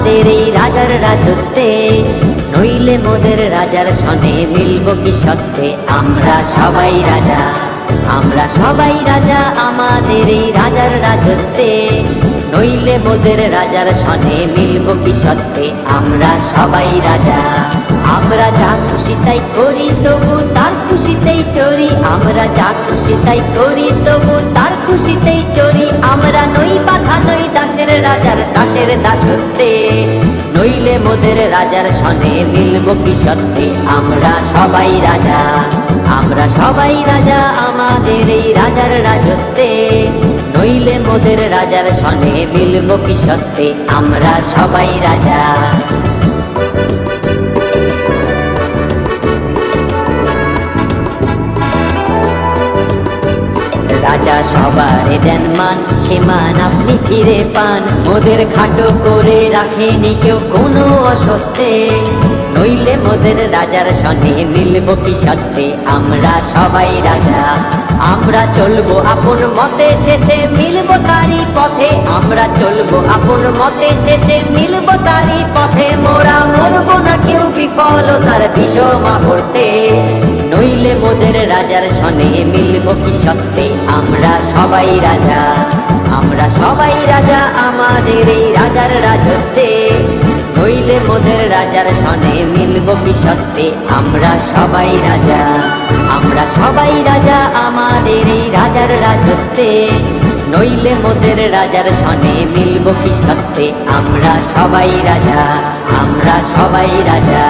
আমাদের এই রাজার রাজত্বে, নইলে মোদের রাজার সনে মিলব কি সত্যে। আমরা সবাই রাজা, আমরা সবাই রাজা আমাদের এই রাজার রাজত্বে, নইলে মোদের রাজার সনে মিলব কি সত্যে। আমরা সবাই রাজা, আমরা যা খুশি তাই করি তবু তার খুশিতেই চরি। আমরা যা খুশি তাই করি তবু তার খুশিতেই চরি। আমরা নই বাধা নই দাসের রাজার দাসের দাসত্বে, নইলে মোদের রাজার সনে মিলব কি সত্যে। আমরা সবাই রাজা, আমরা সবাই রাজা আমাদের এই রাজার রাজত্বে, নইলে মোদের রাজার সনে মিলব কি সত্যে। আমরা সবাই রাজা। রাজা সবারে দেন মান, সে মান আপনি ফিরে পান। মোদের খাটো করে রাখেনি কেউ কোনো অসত্যে, নইলে মোদের রাজার সনে মিলব কি সত্যে। আমরা সবাই রাজা, আমরা চলবো আপন মতে শেষে মিলব তারই পথে। আমরা চলবো আপন মতে শেষে মিলব তারই পথে। মোরা মরব না কেউ বিফলতার বিষমা করতে, নইলে মোদের রাজার সনে মিলব কি সত্যে। আমরা সবাই রাজা, আমরা সবাই রাজা আমাদের এই রাজার রাজত্বে, নইলে মোদের রাজার সনে মিলব কি সত্যে। আমরা সবাই রাজা, আমরা সবাই রাজা আমাদের এই রাজার রাজত্বে, নইলে মোদের রাজার সনে মিলব কি সত্যে। আমরা সবাই রাজা, আমরা সবাই রাজা।